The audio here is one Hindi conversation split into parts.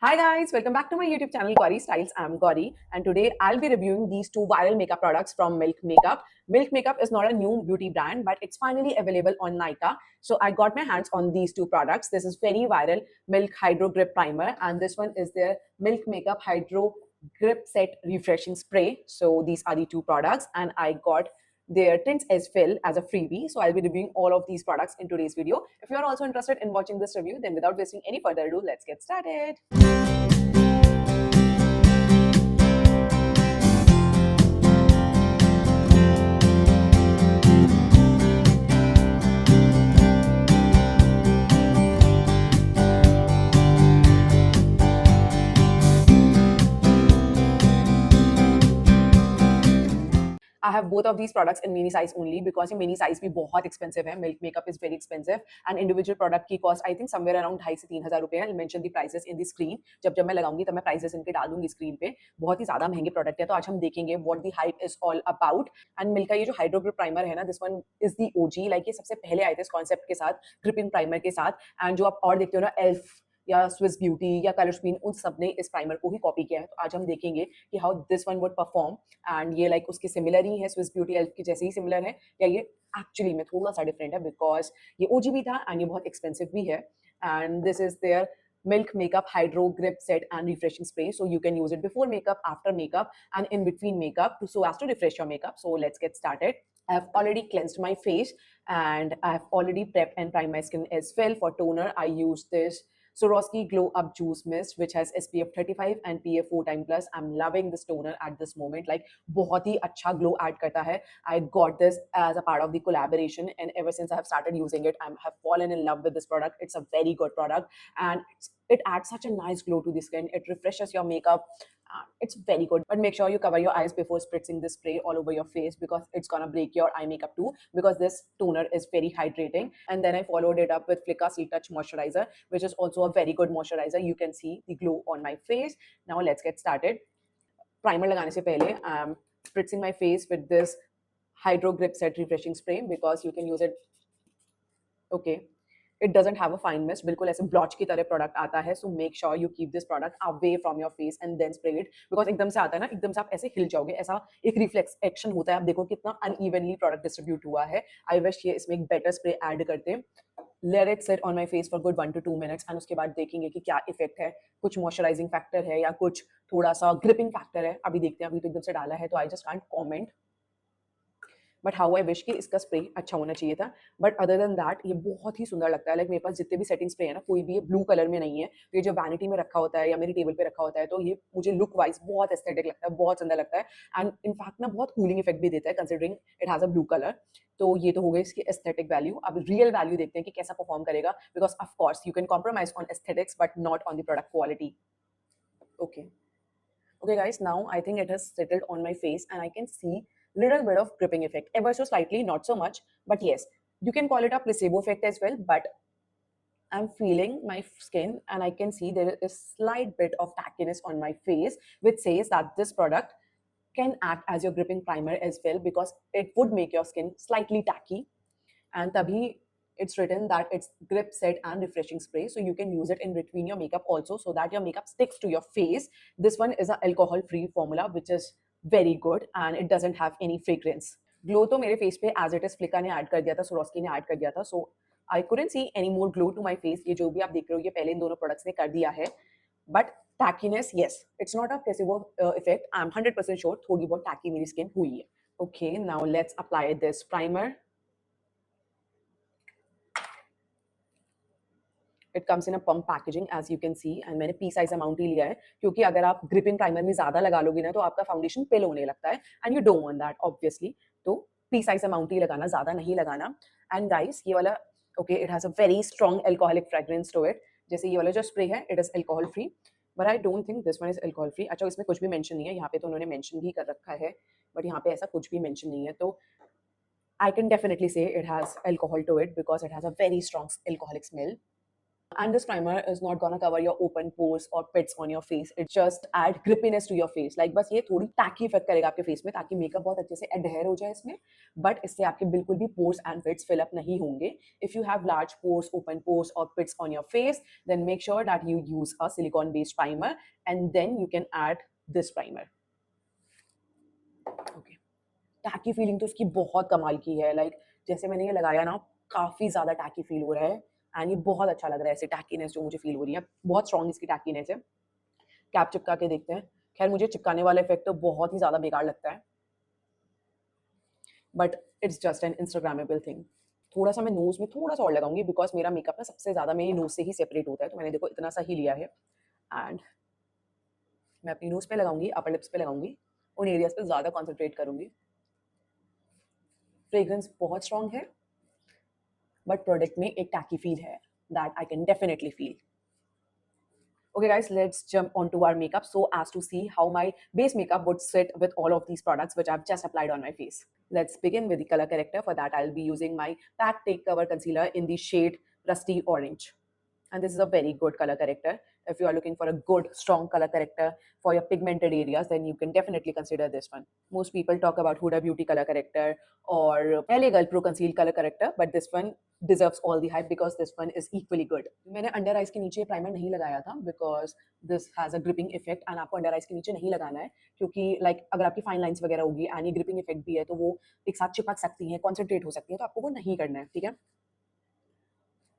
Hi guys, welcome back to my YouTube channel Gauri Styles. I'm Gauri and today I'll be reviewing these two viral makeup products from Milk Makeup. Milk Makeup is not a new beauty brand but it's finally available on Nykaa. So I got my hands on these two products. This is very viral Milk Hydro Grip Primer and this one is their Milk Makeup Hydro Grip Set Refreshing Spray. So these are the two products and I got their tints as fill as a freebie. So I'll be reviewing all of these products in today's video. If you're also interested in watching this review, then without wasting any further ado, let's get started. I have both of these products in mini size only because ये mini size भी बहुत expensive है. Milk makeup is very expensive and individual product की cost I think somewhere around 2,500 से 3,000 रुपए है. I'll mention the prices in the screen. जब मैं लगाऊंगी तब मैं prices इनके डाल दूंगी screen पे. बहुत ही ज़्यादा महंगे product है तो आज हम देखेंगे what the hype is all about. And Milk का ये जो Hydro Grip Primer है ना, this one is the OG. Like ये सबसे पहले आए थे इस concept के साथ, gripping primer के साथ. And जो आप और देखते हो ना ELF या स्विस ब्यूटी या कलर्स क्वीन, उन सब ने इस प्राइमर को ही कॉपी किया है. तो आज हम देखेंगे कि how this one would perform and ये लाइक उसके सिमिलर ही है, स्विस ब्यूटी एल्फ की जैसे ही सिमिलर है या ये एक्चुअली में थोड़ा सा डिफरेंट है बिकॉज ये ओजी भी था एंड ये बहुत एक्सपेंसिव भी है. And this is their Milk Makeup Hydro Grip Set and Refreshing Spray. So you can use it before makeup, after makeup, and in between makeup so as to refresh your makeup. So let's get started. I've already cleansed my face and I've already prepped and primed my skin as well. For toner, I use this Swarovski Glow Up Juice Mist, which has SPF 35 and PA 4 time plus. I'm loving this toner at this moment. Like बहुत ही अच्छा glow add करता है. I got this as a part of the collaboration, and ever since I have started using it, I have fallen in love with this product. It's a very good product, and it adds such a nice glow to the skin. It refreshes your makeup. It's very good, but make sure you cover your eyes before spritzing this spray all over your face because it's gonna break your eye makeup too, because this toner is very hydrating. And then I followed it up with Flicka Seal Touch Moisturizer, which is also a very good moisturizer. You can see the glow on my face. Now let's get started. Primer लगाने से पहले I'm spritzing my face with this Hydro Grip Set Refreshing Spray because you can use it. Okay, it doesn't have a fine mist, बिल्कुल ऐसे ब्लॉच की तरह प्रोडक्ट आता है. So make sure you keep this product away from your face and then spray it, because एकदम से आता है ना, एकदम से आप ऐसे हिल जाओगे, ऐसा एक रिफ्लेक्स एक्शन होता है. आप देखो कितना अनइवनली प्रोडक्ट डिस्ट्रीब्यूट हुआ है. आई विश ये इसमें एक बेटर स्प्रे ऐड करते. Let it set on my face for good 1 to 2 minutes and उसके बाद देखेंगे कि क्या इफेक्ट है, कुछ मॉइस्चराइजिंग फैक्टर है या कुछ थोड़ा सा ग्रिपिंग फैक्टर है. अभी देखते हैं, अभी तो एकदम से डाला है तो I just can't comment. But how I wish कि इसका स्प्रे अच्छा होना चाहिए था. बट अदर देन दैट ये बहुत ही सुंदर लगता है. लाइक मेरे पास जितने भी सेटिंग स्प्रे है ना, कोई भी ये ब्लू कलर में नहीं है. तो ये जो वैनिटी में रखा होता है या मेरी टेबल पे रखा होता है तो ये मुझे लुक वाइज बहुत एस्थेटिक लगता है, बहुत सुंदर लगता है. एंड इनफैक्ट ना बहुत कूलिंग इफेक्ट भी देता है considering it has a blue colour. तो ये तो हो गई इसकी एस्थेटिक वैल्यू. अब रियल वैल्यू देखते हैं कि कैसा परफॉर्म करेगा, because of course you can compromise on aesthetics but not on the product quality. Okay. Okay guys, now I think it has settled on my face and I can see little bit of gripping effect, ever so slightly, not so much, but yes, you can call it a placebo effect as well. But I'm feeling my skin and I can see there is slight bit of tackiness on my face, which says that this product can act as your gripping primer as well, because it would make your skin slightly tacky. And tabhi it's written that it's grip set and refreshing spray, so you can use it in between your makeup also so that your makeup sticks to your face. This one is an alcohol free formula, which is very good and it doesn't have any fragrance. Glow तो मेरे फेस पे एज इट इज फ्लिका ने ऐड कर दिया था, सोरोस्की ने ऐड कर दिया था. So I couldn't see any more glow to my face. ये जो भी आप देख रहे हो ये पहले इन दोनों प्रोडक्ट्स ने कर दिया है. But tackiness, yes, it's not a placebo effect. I am 100% sure थोड़ी बहुत टैकी मेरी स्किन हुई है. Okay, now let's apply this primer. It comes in a pump packaging as you can see, and मैंने पी साइज अमाउंट ही लिया है क्योंकि अगर आप ग्रिपिंग प्राइमर में ज्यादा लगा लोगे ना तो आपका फाउंडेशन पिल होने लगता है and you don't want that obviously. तो पी साइज अमाउंट ही लगाना, ज्यादा नहीं लगाना. एंड गाइस ये वाला, okay, it has a very strong alcoholic fragrance to it. जैसे ये वाला जो स्प्रे है it is alcohol free, but I don't think this one is alcohol free. अच्छा, इसमें कुछ भी मेंशन नहीं है, यहाँ पे तो उन्होंने मेंशन भी कर रखा है बट यहाँ पे ऐसा कुछ भी मेंशन नहीं है. तो I can definitely say it has alcohol to it because it has a very strong alcoholic smell. And this primer is not gonna cover your open pores or pits on your face. It just add grippiness to your face. Like बस ये थोड़ी tacky इफेक्ट करेगा आपके फेस में ताकि मेकअप बहुत अच्छे से adhere हो जाए इसमें. But इससे आपके बिल्कुल भी pores and pits fill up नहीं होंगे. If you have large pores, open pores or pits on your face, then make sure that you use a silicone based primer and then you can add this primer. Okay. Tacky feeling तो इसकी बहुत कमाल की है. Like जैसे मैंने ये लगाया ना काफी ज्यादा टैकी फील हो रहा है एंड ये बहुत अच्छा लग रहा है. ऐसे टैकीनेस जो मुझे फील हो रही है बहुत स्ट्रॉन्ग इसकी टैकीनेस है. कैप चिपका के देखते हैं. खैर मुझे चिपकाने वाला इफेक्ट तो बहुत ही ज्यादा बेकार लगता है but it's just an Instagrammable thing. थोड़ा सा मैं नोज में थोड़ा सा और लगाऊंगी बिकॉज मेरा मेकअप ना सबसे ज्यादा मेरी नोज से ही सेपरेट होता है. तो मैंने देखो इतना सा ही लिया है एंड मैं अपनी नोज पे लगाऊंगी, अपर लिप्स पे लगाऊंगी, उन एरियाज पे ज्यादा कॉन्सेंट्रेट करूंगी. फ्रेग्रेंस बहुत स्ट्रॉन्ग है बट प्रोडक्ट में एक टैकी फील है that I can definitely feel. Okay guys, let's jump onto our makeup so as to see how my base makeup would sit with all of these products which I've just applied on my face. Let's begin with the color corrector. For that, I'll be using my Pack Take Cover Concealer in the shade Rusty Orange. And this is a very good color corrector. If you are looking for a good, strong color corrector for your pigmented areas, then you can definitely consider this one. Most people talk about Huda Beauty color corrector or LA Girl Pro Conceal color corrector, but this one deserves all the hype because this one is equally good. मैंने अंडर आइज के नीचे प्राइमर नहीं लगाया था because this has a gripping effect and आपको अंडर आइज के नीचे नहीं लगाना है क्योंकि like अगर आपकी फाइन लाइंस वगैरह होगी and ये gripping effect भी है तो वो एक साथ चिपक सकती है, concentrate हो सकती है, तो आपको वो नहीं करना है. ठीक है.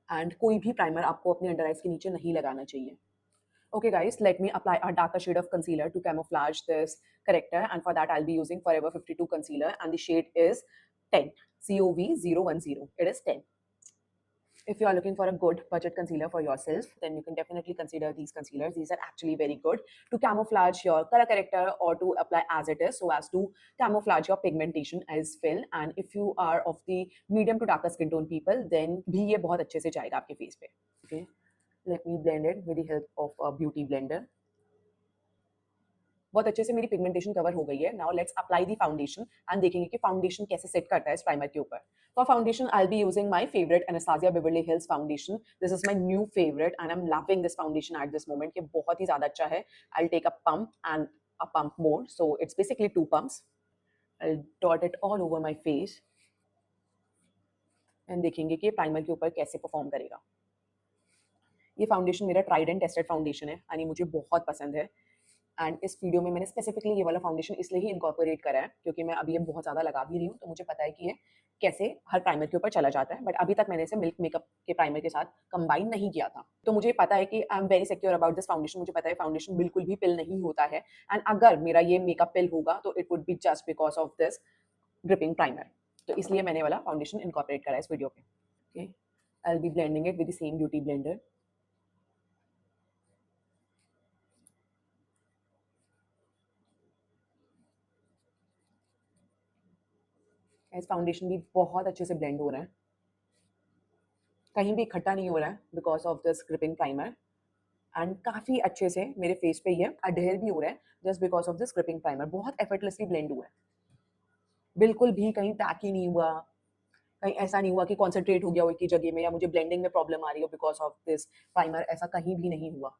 एंड कोई भी प्राइमर आपको अपने अंडर आइज के नीचे नहीं लगाना चाहिए. Okay guys, let me apply a darker shade of concealer to camouflage this corrector, and for that I'll be using Forever 52 concealer and the shade is 10, COV010. It is 10. If you are looking for a good budget concealer for yourself, then you can definitely consider these concealers. These are actually very good to camouflage your color corrector or to apply as it is so as to camouflage your pigmentation as fill. And if you are of the medium to darker skin tone people, then भी ये बहुत अच्छे से जाएगा आपके face पे. Okay, let me blend it with the help of a beauty blender. बहुत अच्छे से मेरी पिगमेंटेशन कवर हो गई है. Now let's apply the foundation and देखेंगे कि फाउंडेशन कैसे सेट करता है इस प्राइमर के ऊपर. For foundation I will be using my favourite Anastasia Beverly Hills foundation. This is my new favourite and I am loving this foundation at this moment. ये बहुत ही ज्यादा अच्छा है. I will take a pump and a pump more, so it's basically 2 pumps. I will dot it all over my face and देखेंगे कि प्राइमर के ऊपर कैसे परफॉर्म करेगा. ये फाउंडेशन मेरा ट्राइड एंड टेस्टेड फाउंडेशन है यानी मुझे बहुत पसंद है. एंड इस वीडियो में मैंने स्पेसिफिकली ये वाला फाउंडेशन इसलिए ही इनकॉर्पोरेट करा है क्योंकि मैं अभी ये बहुत ज़्यादा लगा भी रही हूँ, तो मुझे पता है कि ये कैसे हर प्राइमर के ऊपर चला जाता है. बट अभी तक मैंने इसे मिल्क मेकअप के प्राइमर के साथ कंबाइन नहीं किया था, तो मुझे पता है कि I am very secure about this foundation. मुझे पता है फाउंडेशन बिल्कुल भी पिल नहीं होता है एंड अगर मेरा ये मेकअप पिल होगा तो it would be just because of this gripping primer. तो इसलिए मैंने वाला फाउंडेशन इनकॉर्पोरेट करा है इस वीडियो पे. Okay, I will B blending it with the same beauty blender. इस फाउंडेशन भी बहुत अच्छे से ब्लेंड हो रहा है, कहीं भी इकट्ठा नहीं हो रहा है because of this gripping primer. And काफ़ी अच्छे से मेरे फेस पे ये अडेयर भी हो रहा है just because of this gripping primer. बहुत एफर्टलेसली ब्लेंड हुआ है, बिल्कुल भी कहीं टैकी नहीं हुआ, कहीं ऐसा नहीं हुआ कि कॉन्सेंट्रेट हो गया हो एक ही जगह में या मुझे ब्लेंडिंग में प्रॉब्लम आ रही हो बिकॉज ऑफ दिस प्राइमर. ऐसा कहीं भी नहीं हुआ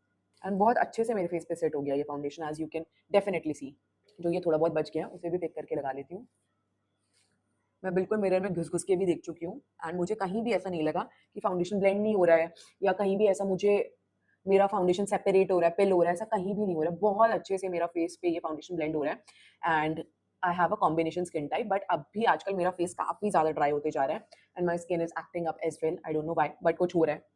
एंड बहुत अच्छे से मेरे फेस पे सेट हो गया ये foundation as you can definitely see. जो ये थोड़ा बहुत बच गया उसे भी पिक करके लगा लेती हूँ. मैं बिल्कुल मिरर में घुस-घुस के भी देख चुकी हूँ एंड मुझे कहीं भी ऐसा नहीं लगा कि फाउंडेशन ब्लेंड नहीं हो रहा है या कहीं भी ऐसा मुझे मेरा फाउंडेशन सेपरेट हो रहा है, पिल हो रहा है, ऐसा कहीं भी नहीं हो रहा है. बहुत अच्छे से मेरा फेस पे ये फाउंडेशन ब्लेंड हो रहा है and I have a combination skin type. But अब भी आजकल मेरा फेस काफ़ी ज़्यादा ड्राई होते जा रहा है and my skin is acting up as well. I don't know why but कुछ हो रहा है.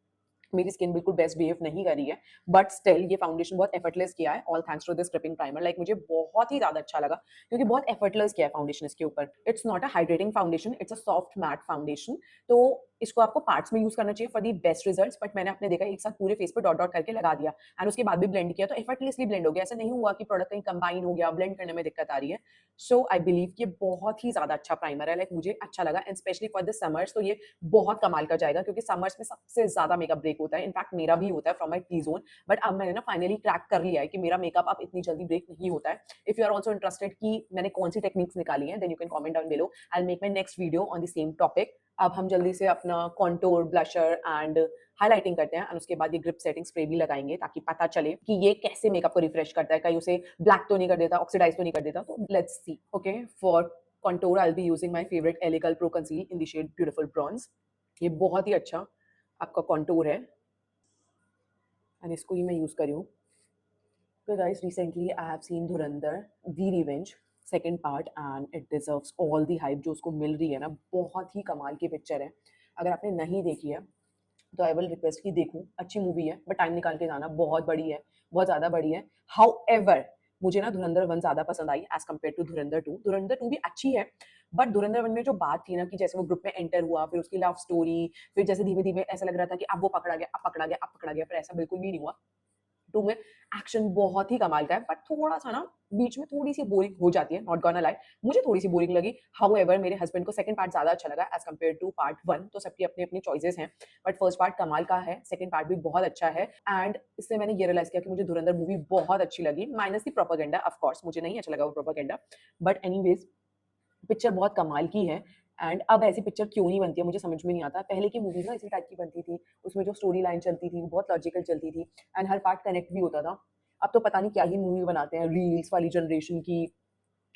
मेरी स्किन बिल्कुल बेस्ट बिहेव नहीं कर रही है बट स्टिल ये फाउंडेशन बहुत एफर्टलेस किया है all thanks to this gripping primer. Like मुझे बहुत ही ज़्यादा अच्छा लगा क्योंकि बहुत एफर्टलेस किया है फाउंडेशन इसके ऊपर. It's not a hydrating foundation, it's a soft matte foundation. तो इसको आपको पार्ट्स में यूज करना चाहिए for the best results. But मैंने अपने देखा एक साथ पूरे फेस पे डॉट डॉट करके लगा दिया एंड उसके बाद भी ब्लेंड किया तो एफर्टलेसली ब्लेंड हो गया. ऐसा नहीं हुआ कि प्रोडक्ट कहीं कंबाइन हो गया, ब्लेंड करने में दिक्कत आ रही है. सो आई बिलीव ये बहुत ही ज़्यादा अच्छा प्राइमर है. लाइक मुझे अच्छा लगा and specially for this summers तो ये बहुत कमाल का जाएगा क्योंकि समर्स में सबसे ज़्यादा मेकअप ब्रेक होता है. इनफैक्ट मेरा भी होता है from my T zone. But अब मैंने ना फाइनली क्रैक कर लिया है कि मेरा मेकअप अब इतनी जल्दी ब्रेक नहीं होता है. If you are also interested कि मैंने कौन सी टेक्निक्स निकाली हैं then you can comment down below. I will make my next video on the same topic. अब हम जल्दी से अपना कॉन्टूर, ब्लशर एंड हाइलाइटिंग करते हैं एंड उसके बाद ये ग्रिप सेटिंग स्प्रे भी लगाएंगे ताकि पता चले कि ये कैसे मेकअप को रिफ्रेश करता है, कहीं उसे ब्लैक तो नहीं कर देता, ऑक्सीडाइज तो नहीं कर देता। तो let's see. Okay, for contour I will be using my favourite LA Girl Pro Conceal in the shade beautiful bronze. ये बहुत ही अच्छा आपका कॉन्टूर है एंड इसको ही मैं यूज कर रही हूँ। So guys, recently I have seen Dhurandhar, The Revenge, second part and it deserves all the hype जो उसको मिल रही है ना, बहुत ही कमाल की पिक्चर है। अगर आपने नहीं देखी है तो आई विल रिक्वेस्ट कि देखूं, अच्छी मूवी है बट टाइम निकाल के जाना, बहुत बड़ी है, बहुत ज़्यादा बड़ी है। हाउएवर मुझे ना धुरंधर 1 ज़्यादा पसंद आई एज़ कम्पेयर टू धुरंधर 2। धुरंधर 2 भी अच्छी है बट धुरंधर 1 में जो बात थी ना कि जैसे वो ग्रुप में एंटर हुआ, फिर उसकी लव स्टोरी, फिर जैसे धीमे-धीमे ऐसा लग रहा था कि अब वो पकड़ा गया, अब पकड़ा गया, अब पकड़ा गया, पर ऐसा बिल्कुल भी नहीं हुआ। 2 में एक्शन बहुत ही कमाल का है बट थोड़ा-सा ना बीच में थोड़ी-सी बोरिंग हो जाती है, नॉट गोना लाई। मुझे थोड़ी-सी बोरिंग लगी। हाउएवर मेरे हस्बैंड को सेकंड पार्ट ज़्यादा अच्छा लगा एज़ कम्पेयर टू पार्ट 1। तो सबकी अपनी-अपनी चॉइसेस हैं बट फर्स्ट पार्ट कमाल का है, सेकंड पार्ट भी बहुत अच्छा है एंड इससे मैंने ये रियलाइज़ किया कि मुझे धुरंधर मूवी बहुत अच्छी लगी, minus the propaganda of course मुझे नहीं अच्छा लगा वो प्रोपेगेंडा, बट एनीवेज़ पिक्चर बहुत कमाल की है एंड अब ऐसी पिक्चर क्यों नहीं बनती है मुझे समझ में नहीं आता। पहले की मूवीज़ ना इसी टाइप की बनती थी, उसमें जो स्टोरी लाइन चलती थी वो बहुत लॉजिकल चलती थी एंड हर पार्ट कनेक्ट भी होता था। अब तो पता नहीं क्या ही मूवी बनाते हैं रील्स वाली जनरेशन की,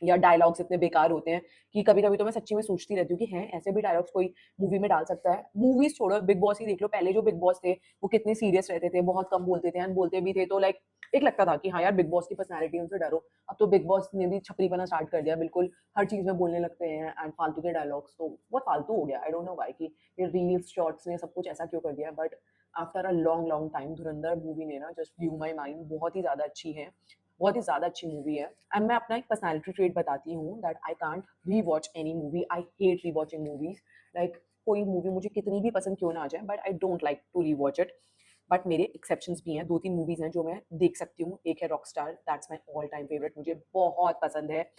या डायलॉग्स इतने बेकार होते हैं कि कभी-कभी तो मैं सच्ची में सोचती रहती हूँ कि हैं ऐसे भी डायलॉग्स कोई मूवी में डाल सकता है। मूवीज़ छोड़ो, बिग बॉस ही देख लो, पहले जो बिग बॉस थे वो कितने सीरियस रहते थे, बहुत कम बोलते थे एंड बोलते भी थे तो लाइक एक लगता था कि हाँ यार बिग बॉस की पर्सनैलिटी, उनसे डरो। अब तो बिग बॉस ने भी छपरीपना स्टार्ट कर दिया, बिल्कुल हर चीज़ में बोलने लगते हैं एंड फालतू के डायलॉग्स तो बहुत फालतू हो गया। आई डोंट नो व्हाई कि ये रील्स, शॉर्ट्स ने सब कुछ ऐसा क्यों कर दिया, but after a long long time Dhurandhar movie ने ना जस्ट ब्लू माय माइंड, बहुत ही ज़्यादा अच्छी है, बहुत ही ज़्यादा अच्छी मूवी है एंड मैं अपना एक पर्सनैलिटी ट्रेट बताती हूँ that I can't rewatch any movie, I hate rewatching movies. Like कोई मूवी मुझे कितनी भी पसंद क्यों ना आ जाए but I don't like to rewatch it. But मेरे एक्सेप्शंस भी हैं, 2-3 मूवीज़ हैं जो मैं देख सकती हूँ। एक है Rockstar, that's my all time favourite, मुझे बहुत पसंद है।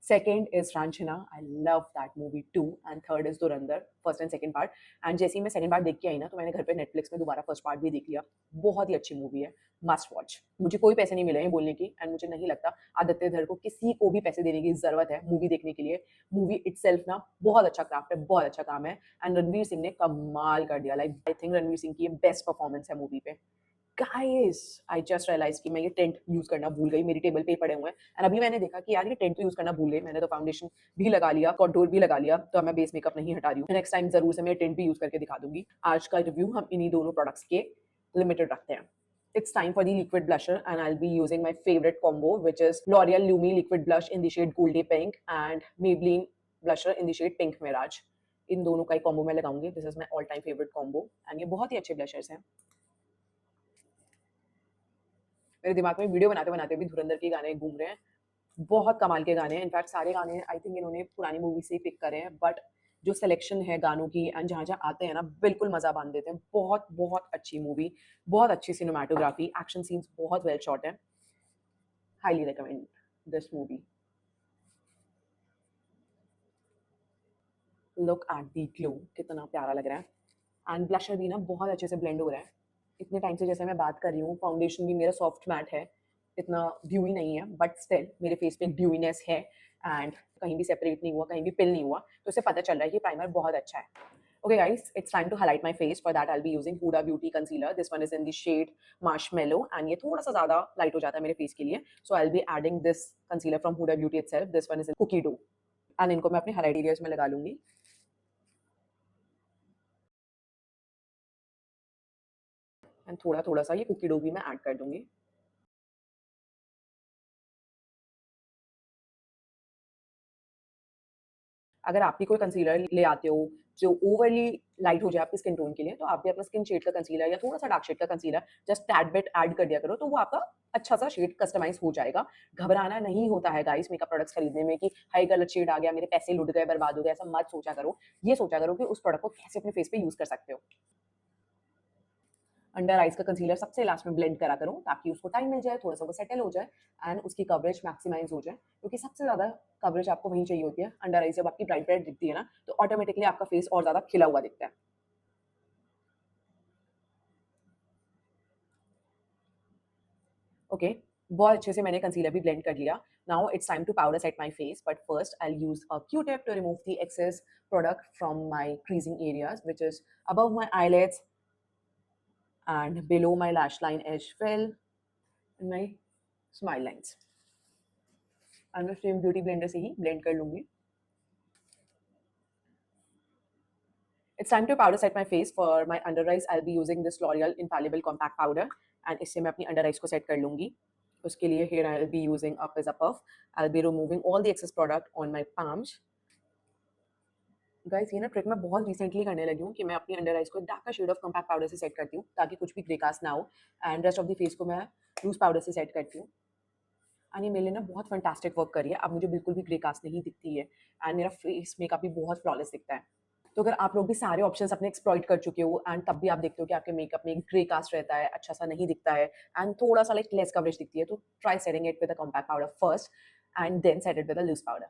Second is Raanjhanaa, I love that movie too and third is Dhurandhar, first and second part. And जैसे ही मैं सेकंड पार्ट देख के आई ना तो मैंने घर पे नेटफ्लिक्स में दोबारा फर्स्ट पार्ट भी देख लिया। बहुत ही अच्छी मूवी है, मस्ट वॉच। मुझे कोई पैसे नहीं मिले हैं बोलने की एंड मुझे नहीं लगता आदित्य धर को किसी को भी पैसे देने की ज़रूरत है मूवी देखने के लिए। मूवी इटसेल्फ ना बहुत अच्छा क्राफ्ट है, बहुत अच्छा काम है एंड रणवीर सिंह ने कमाल कर दिया। Like I think Ranveer Singh की ये बेस्ट परफॉर्मेंस है मूवी पे। गाइस आई जस्ट रियलाइज कि मैं ये टेंट यूज करना भूल गई, मेरी टेबल पे ही पड़े हुए हैं एंड अभी मैंने देखा कि यार ये टेंट तो यूज करना भूल गई। मैंने तो फाउंडेशन भी लगा लिया, कंटूर भी लगा लिया, तो अब मैं बेस मेकअप नहीं हटा रही हूँ। नेक्स्ट टाइम जरूर से मैं टेंट भी यूज करके दिखा दूंगी। आज का रिव्यू हम इन्हीं दोनों प्रोडक्ट्स के लिमिटेड रखते हैं। It's time for the liquid blusher and I'll be using my favorite combo which is L'Oreal Lumi liquid blush in the shade Goldie Pink and Maybelline blusher in the shade Pink Mirage। इन दोनों का ही कॉम्बो मैं लगाऊंगी। This is my all time favourite combo and ये बहुत ही अच्छे ब्लशर्स हैं। मेरे दिमाग में वीडियो बनाते-बनाते भी धुरंधर के गाने घूम रहे हैं। बहुत कमाल के गाने हैं। इनफैक्ट सारे गाने आई थिंक इन्होंने पुरानी मूवी से ही पिक करे हैं, बट जो सिलेक्शन है गानों की एंड जहाँ-जहाँ आते हैं ना, बिल्कुल मज़ा बाँध देते हैं। बहुत, बहुत अच्छी मूवी, बहुत अच्छी सिनेमैटोग्राफी, एक्शन सीन्स बहुत वेल शॉट हैं। Highly recommend this movie. Look at the glow, कितना प्यारा लग रहा है एंड ब्लशर भी ना बहुत अच्छे से ब्लेंड हो रहा है। इतने टाइम से जैसे मैं बात कर रही हूँ, फाउंडेशन भी मेरा सॉफ्ट मैट है, इतना ड्यूई नहीं है, बट स्टिल मेरे फेस पे एक ड्यूईनेस है एंड कहीं भी सेपरेट नहीं हुआ, कहीं भी पिल नहीं हुआ, तो इससे पता चल रहा है कि प्राइमर बहुत अच्छा है। Okay guys, it's time to highlight my face. For that I'll be using Huda Beauty concealer. This one is in the shade Marshmallow and ये थोड़ा सा ज़्यादा लाइट हो जाता है मेरे फेस के लिए. So I'll be adding this concealer from Huda Beauty itself. This one is in Cookie Dough. And इनको मैं अपने हाइलाइट एरियाज में लगा लूंगी एंड थोड़ा थोड़ा सा ये कुकी डो भी मैं ऐड कर दूंगी। अगर आप भी कोई कंसीलर ले आते हो जो ओवरली लाइट हो जाए आपकी स्किन टोन के लिए, तो आप भी अपना स्किन शेड का कंसीलर या थोड़ा सा डार्क शेड का concealer just tad bit add कर दिया करो, तो वो आपका अच्छा सा शेड कस्टमाइज हो जाएगा। घबराना नहीं होता है गाइस मेकअप प्रोडक्ट्स खरीदने में कि हाई गलत शेड आ गया, मेरे पैसे लुट गए, बर्बाद हो गए। ऐसा मत सोचा करो, ये सोचा करो कि उस प्रोडक्ट को कैसे अपने फेस पे यूज कर सकते हो। अंडर आइज का कंसीलर सबसे लास्ट में ब्लेंड करा करो ताकि उसको टाइम मिल जाए, थोड़ा सा वो सेटल हो जाए एंड उसकी कवरेज मैक्सिमाइज हो जाए, क्योंकि सबसे ज़्यादा कवरेज आपको वहीं चाहिए होती है। अंडर आइज जब आपकी ब्राइट ब्राइट दिखती है ना, तो ऑटोमेटिकली आपका फेस और ज़्यादा खिला हुआ दिखता है। ओके, बहुत अच्छे से मैंने कंसीलर भी ब्लेंड कर लिया. Now it's time to powder set my face, but first I'll use a Q-tip to remove the excess product from my creasing areas, which is above my eyelids and below my lash line edge fill and my smile lines. And मैं सेम ब्यूटी ब्लेंडर से ही ब्लेंड कर लूंगी. It's time to powder set my face. For my under eyes, I'll be using this L'Oreal Infallible Compact Powder, and इससे मैं अपनी under eyes को set कर लूंगी. उसके लिए here I'll be using Up is a Puff. I'll be removing all the excess product on my palms. Guys ये ना ट्रिक मैं बहुत रिसेंटली करने लगी हूँ कि मैं अपनी अंडर आइज को darker shade of compact powder से सेट करती हूँ ताकि कुछ भी ग्रे कास्ट ना हो, and rest of the face को मैं लूज पाउडर से सेट करती हूँ. एंड ये मेरे लिए ना बहुत फैंटास्टिक वर्क करी है. अब मुझे बिल्कुल भी ग्रे कास्ट नहीं दिखती है एंड मेरा फेस मेकअप भी बहुत फ्लॉलेस दिखता है. तो अगर आप लोग भी सारे ऑप्शंस अपने एक्सप्लॉइट कर चुके हो एंड तब भी आप देखते हो कि आपके मेकअप में ग्रे कास्ट रहता है, अच्छा सा नहीं दिखता है एंड थोड़ा सा लाइक लेस कवरेज दिखती है, तो try setting it with a compact powder first and then set it with a loose powder.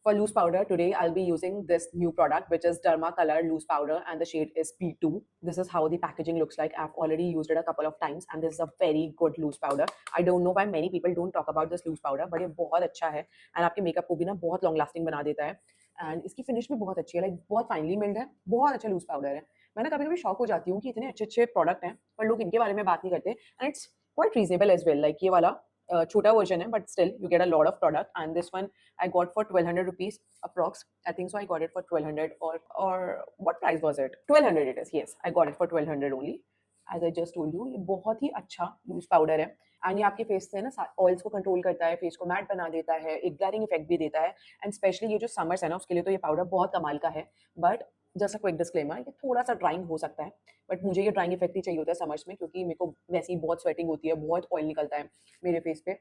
For loose powder, today I'll be using this new product, which is Derma Color Loose Powder, and the shade is P2. This is how the packaging looks like. I've already used it a couple of times, and this is a very good loose powder. I don't know why many people don't talk about this loose powder, but ये बहुत अच्छा है and आपके मेकअप को भी ना बहुत लॉन्ग लास्टिंग बना देता है. एंड इसकी फिनिश भी बहुत अच्छी है, लाइक बहुत फाइनली मिल्ड है, बहुत अच्छा लूज पाउडर है. मैं ना कभी कभी शॉक हो जाती हूँ कि इतने अच्छे अच्छे प्रोडक्ट हैं पर लोग इनके बारे में बात नहीं करते, and it's quite reasonable as well. Like ये वाला छोटा वर्जन है but still you get a lot of product, and this one I got for 1200 rupees approx. I think so I got it for 1200, or what price was it? 1200 it is. Yes, I got it for 1200 only. As I just told you, ये बहुत ही अच्छा लूज पाउडर है एंड ये आपके फेस से ना ऑयल्स को कंट्रोल करता है, फेस को मैट बना देता है, एक ग्लैरिंग इफेक्ट भी देता है. एंड स्पेशली ये जो समर्स है ना उसके लिए तो ये पाउडर बहुत कमाल का है. But just a quick disclaimer, ये थोड़ा सा ड्राइंग हो सकता है, बट मुझे ये ड्राइंग इफेक्ट ही चाहिए होता है समर्स में, क्योंकि मेरे को वैसे ही बहुत स्वेटिंग होती है, बहुत ऑयल निकलता है मेरे फेस पे.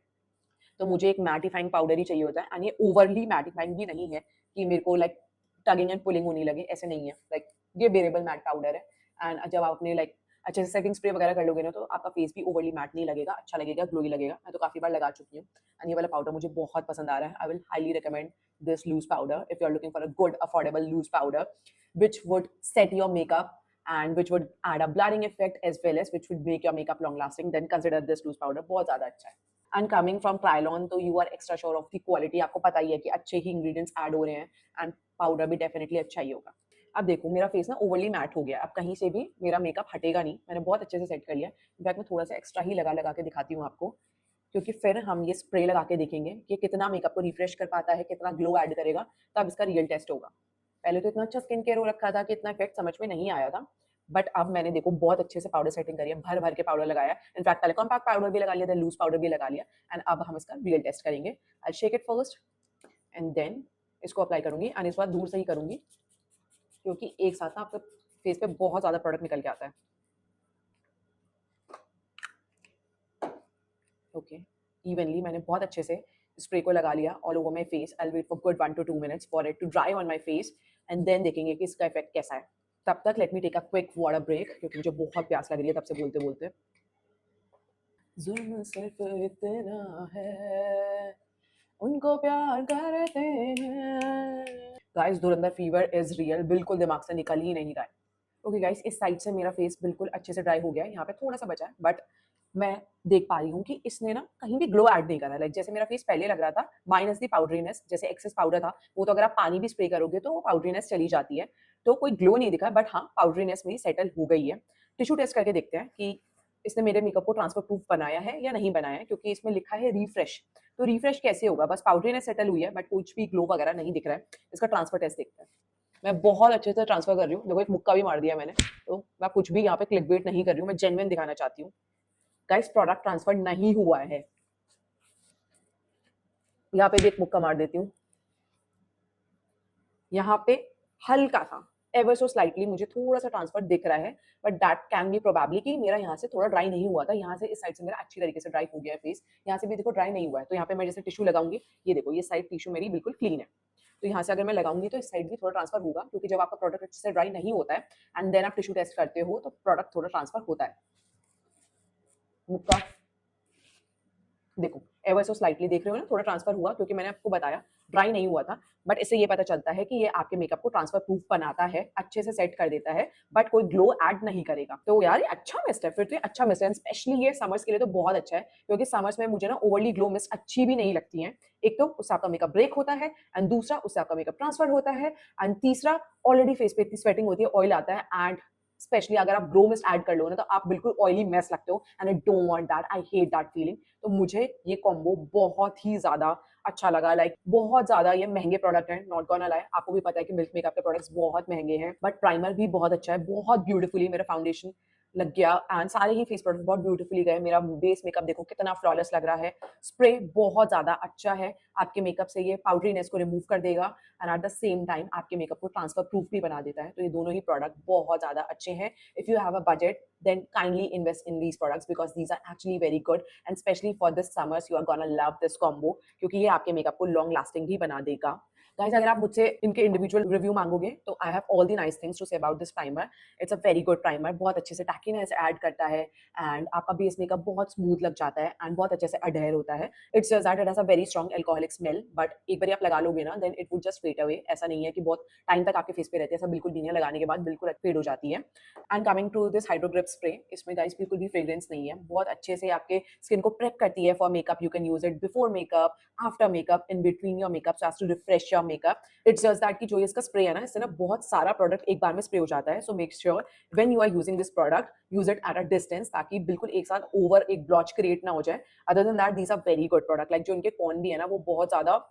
तो मुझे एक मैटिफाइंग पाउडर ही चाहिए होता है, एंड ये ओवरली मैटिफाइंग भी नहीं है कि मेरे को लाइक टगिंग एंड पुलिंग होने लगे, ऐसे नहीं है. लाइक ये बेरेबल मैट पाउडर है, एंड जब आप अपने लाइक अच्छे से सेटिंग स्प्रे वगैरह कर लोगे ना तो आपका फेस भी ओवरली मैट नहीं लगेगा, अच्छा लगेगा, ग्लोई लगेगा. मैं तो काफ़ी बार लगा चुकी हूँ एंड ये वाला पाउडर मुझे बहुत पसंद आ रहा है. I will highly recommend this loose powder if you are looking for a good affordable loose powder which would set your makeup and which would add a blurring effect as well as which would make your makeup long lasting. Then consider this loose powder, बहुत ज़्यादा अच्छा है. And coming from Krylon, तो you are extra sure of the quality. आपको पता ही है कि अच्छे ही ingredients add हो रहे हैं and powder भी definitely अच्छा ही होगा. अब देखो मेरा फेस ना ओवरली मैट हो गया, अब कहीं से भी मेरा मेकअप हटेगा नहीं, मैंने बहुत अच्छे से सेट कर लिया. इनफैक्ट मैं थोड़ा सा एक्स्ट्रा ही लगा लगा के दिखाती हूँ आपको, क्योंकि फिर हम ये स्प्रे लगा के देखेंगे कि कितना मेकअप को रिफ्रेश कर पाता है, कितना ग्लो ऐड करेगा, तब इसका रियल टेस्ट होगा. पहले तो इतना अच्छा स्किन केयर हो रखा था कि इतना इफेक्ट समझ में नहीं आया था, बट अब मैंने देखो बहुत अच्छे से पाउडर सेटिंग करी है, भर भर के पाउडर लगाया. इनफैक्ट पहले कॉम्पैक्ट पाउडर भी लगा लिया था, लूज पाउडर भी लगा लिया, एंड अब हम इसका रियल टेस्ट करेंगे. I shake it first and then इसको अप्लाई करूंगी, एंड इस बार दूर से ही करूंगी क्योंकि एक साथ ना आपके फेस पे बहुत ज़्यादा प्रोडक्ट निकल के आता है. ओके इवनली मैंने बहुत अच्छे से स्प्रे को लगा लिया all over my face. I wait for good 1 to 2 minutes for it to dry on my face, and then देखेंगे कि इसका इफेक्ट कैसा है. तब तक let me take a quick water break क्योंकि मुझे बहुत प्यास लग रही है तब से बोलते बोलते. जुल्म सिर्फ इतना है उनको प्यार करते हैं. Guys Dhurandhar fever is real, बिल्कुल दिमाग से निकल ही नहीं रहा है. ओके गाइस इस साइड से मेरा फेस बिल्कुल अच्छे से ड्राई हो गया है, यहाँ पे थोड़ा सा बचा है, बट मैं देख पा रही हूँ कि इसने ना कहीं भी ग्लो ऐड नहीं करा. लाइक जैसे मेरा फेस पहले लग रहा था माइनस दी पाउडरीनेस, जैसे एक्सेस पाउडर था वो तो अगर आप पानी भी स्प्रे करोगे तो वो पाउडरीनेस चली जाती है, तो कोई ग्लो नहीं दिखा, बट हाँ पाउडरीनेस मेरी सेटल हो गई है. टिश्यू टेस्ट करके देखते हैं कि इसने मेरे मेकअप को ट्रांसफर प्रूफ बनाया है या नहीं बनाया है, क्योंकि इसमें लिखा है रिफ्रेश. तो रिफ्रेश कैसे होगा, बस पाउडरीनेस सेटल हुई है बट कुछ भी ग्लो वगैरह नहीं दिख रहा है. इसका ट्रांसफर टेस्ट देखते हैं. मैं बहुत अच्छे से ट्रांसफर कर रही हूँ, देखो एक मुक्का भी मार दिया मैंने, तो मैं कुछ भी यहाँ पे क्लिक बेट नहीं कर रही हूँ, मैं जेन्युइन दिखाना चाहती हूँ. गाइस प्रोडक्ट ट्रांसफर नहीं हुआ है, यहाँ पे भी एक मुक्का मार देती हूँ. यहाँ पे हल्का सा एवर सो स्लाइटली मुझे थोड़ा सा ट्रांसफर दिख रहा है, but that can be probably कि मेरा यहाँ से थोड़ा ड्राई नहीं हुआ था, यहाँ से इस साइड से मेरा अच्छी तरीके से ड्राई हो गया है फेस. यहाँ से भी देखो ड्राई नहीं हुआ है, तो यहाँ पे मैं जैसे टिश्यू लगाऊंगी, ये देखो ये साइड टिश्यू मेरी बिल्कुल क्लीन है. तो यहाँ से अगर मैं लगाऊंगी तो इस साइड भी थोड़ा ट्रांसफर होगा, क्योंकि जब आपका प्रोडक्ट अच्छे से ड्राई नहीं होता है एंड देन आप टिश्यू टेस्ट करते हो तो प्रोडक्ट थोड़ा ट्रांसफर होता है. मुक्का देखो एवर सो स्लाइटली देख रहे हो ना, थोड़ा ट्रांसफर हुआ क्योंकि मैंने आपको बताया ड्राई नहीं हुआ था, बट इससे ये पता चलता है कि ये आपके मेकअप को ट्रांसफर प्रूफ बनाता है, अच्छे से सेट कर देता है, बट कोई ग्लो ऐड नहीं करेगा। तो यार ये अच्छा मिस्ट है, फिर तो ये अच्छा मिस्ट है, स्पेशली ये समर्स के लिए तो बहुत अच्छा है, क्योंकि समर्स में मुझे ना ओवरली ग्लो मिस्ट अच्छी भी नहीं लगती है। एक तो उससे आपका मेकअप ब्रेक होता है, एंड दूसरा उससे आपका मेकअप ट्रांसफर होता है, एंड तीसरा ऑलरेडी फेस पे इतनी स्वेटिंग होती है, ऑयल आता है, एंड स्पेशली अगर आप ग्लो मिस्ट ऐड कर लो ना, तो आप बिल्कुल ऑयली मैस लगते हो, and I don't want that, I hate that feeling. तो मुझे ये कॉम्बो बहुत ही ज्यादा अच्छा लगा, लाइक बहुत ज्यादा ये महंगे प्रोडक्ट हैं, नॉट गोना लाई, आपको भी पता है कि मिल्क मेकअप के प्रोडक्ट्स बहुत महंगे हैं, बट प्राइमर भी बहुत अच्छा है, बहुत ब्यूटीफुली मेरा फाउंडेशन लग गया, एंड सारे ही फेस प्रोडक्ट बहुत ब्यूटीफुली गए। मेरा बेस मेकअप देखो कितना फ्लॉलेस लग रहा है, स्प्रे बहुत ज्यादा अच्छा है, आपके मेकअप से ये पाउडरीनेस को रिमूव कर देगा, and at the same time आपके मेकअप को ट्रांसफर प्रूफ भी बना देता है। तो ये दोनों ही प्रोडक्ट बहुत ज्यादा अच्छे हैं। If you have a budget, then kindly invest in these products because these are actually very good, and especially for this summers you are gonna love this combo, क्योंकि ये आपके मेकअप को लॉन्ग लास्टिंग भी बना देगा। गाइस अगर आप मुझसे इनके इंडिविजुअल रिव्यू मांगोगे तो I have all the nice things to say about this primer. It's a very good primer, बहुत अच्छे से टैकीनेस ऐड करता है, एंड आपका बेस मेकअप बहुत स्मूथ लग जाता है, एंड बहुत अच्छे से अडहेयर होता है। It's just that it has a very strong alcoholic smell, but एक बार आप लगा लोगे ना, then it would just fade away. ऐसा नहीं है कि बहुत टाइम तक आपके फेस पे रहती है, ऐसा बिल्कुल नहीं है, लगाने के बाद बिल्कुल फेड हो जाती है। And coming to this hydro grip spray, इसमें गाइस बिल्कुल भी फ्रेग्रेंस नहीं है, बहुत अच्छे से आपके स्किन को प्रेप करती है for makeup. You can use it before makeup, after makeup, in between your makeup, so as to refresh your makeup. It's just that कि जो इसका स्प्रे है ना, इससे ना बहुत सारा प्रोडक्ट एक बार में स्प्रे हो जाता है, so make sure when you are using this product use it at a distance, ताकि बिल्कुल एक साथ ओवर एक ब्लॉच क्रिएट ना हो जाए। Other than that these are very good product, like जो इनके कौन भी है ना, वो बहुत ज्यादा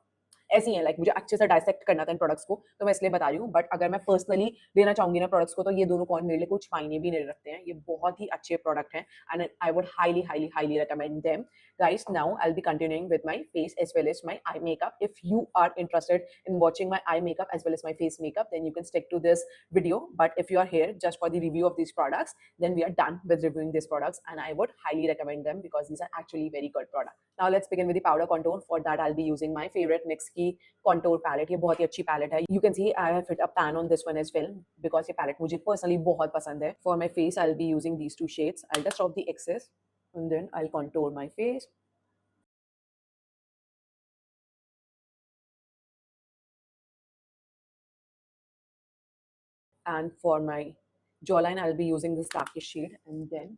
ऐसी हैं, लाइक मुझे अच्छे से डायसेक्ट करना था इन प्रोडक्ट्स को, तो मैं इसलिए बता रही हूँ। बट अगर मैं पर्सनली लेना चाहूंगी ना प्रोडक्ट्स को, तो ये दोनों कौन मेरे लिए कुछ मायने भी नहीं रखते हैं, ये बहुत ही अच्छे प्रोडक्ट हैं, and I would highly highly highly recommend them. Guys, now I'll be continuing with my face as well as my eye makeup. If you are interested in watching my eye makeup as well as my face makeup, then you can stick to this video. But if you are here just for the review of these products, then we are done with reviewing these products, and I would highly recommend them because these are actually very good products. Now let's begin with the powder contour. For that I'll be using my favorite NYX की contour palette. ये बहुत ही अच्छी palette है. You can see I have fit a pan on this one as well because ये palette मुझे personally बहुत पसंद है. For my face I'll be using these two shades. I'll just off the excess and then I'll contour my face. And for my jawline I'll be using this darkest shade, and then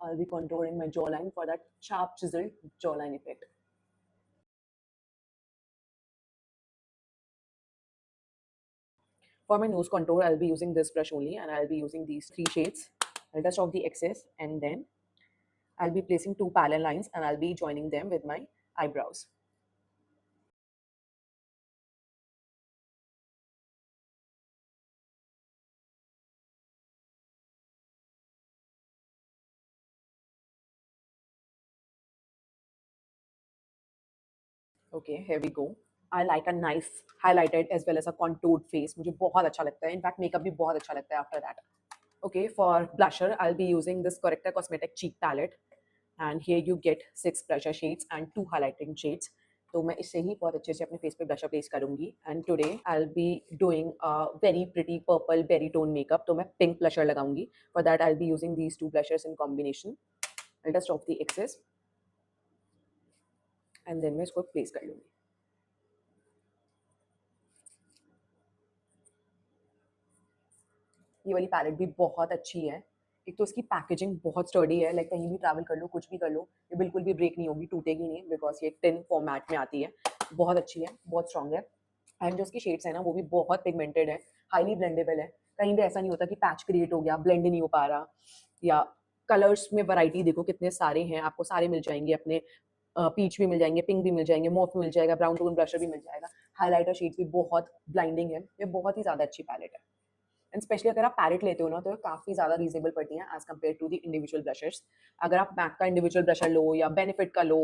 I'll be contouring my jawline for that sharp chiseled jawline effect. For my nose contour, I'll be using this brush only, and I'll be using these three shades. I'll dust off the excess, and then I'll be placing two parallel lines, and I'll be joining them with my eyebrows. Okay, here we go. I like a nice highlighted as well as a contoured face. मुझे बहुत अच्छा लगता है. In fact, makeup भी बहुत अच्छा लगता है after that. Okay, for blusher, I'll be using this Corrector Cosmetic Cheek Palette. And here you get 6 blusher shades and 2 highlighting shades. तो मैं इससे ही बहुत अच्छे से अपने फेस पे ब्लशर प्लेस करूंगी. And today I will be doing a very pretty purple berry tone makeup, तो मैं पिंक ब्लशर लगाऊंगी. For that I will be using these two blushers in combination. I just off the excess and then मैं इसको प्लेस कर लूंगी. ये वाली पैलेट भी बहुत अच्छी है. एक तो इसकी पैकेजिंग बहुत स्टर्डी है, लाइक कहीं भी ट्रैवल कर लो, कुछ भी कर लो, ये बिल्कुल भी ब्रेक नहीं होगी, टूटेगी नहीं, बिकॉज ये टिन फॉर्मेट में आती है. बहुत अच्छी है, बहुत स्ट्रॉन्ग है. एंड जो उसकी शेड्स है ना, वो भी बहुत पिगमेंटेड है, हाईली ब्लेंडेबल है. कहीं भी ऐसा नहीं होता कि पैच क्रिएट हो गया, ब्लेंड नहीं हो पा रहा, या कलर्स में वैरायटी देखो कितने सारे हैं, आपको सारे मिल जाएंगे. अपने पीच भी मिल जाएंगे, पिंक भी मिल जाएंगे, मॉफ मिल जाएगा, ब्राउन टोन ब्लशर भी मिल जाएगा, हाईलाइटर शेड्स भी बहुत ब्लाइंडिंग है. ये बहुत ही ज़्यादा अच्छी पैलेट है. एंड स्पेशली अगर आप पैलेट लेते हो ना, तो काफ़ी ज़्यादा रीजनेबल पड़ती हैं as compared to the individual blushers. अगर आप मैक का इंडिविजुअल ब्लशर लो, या बेनिफिट का लो,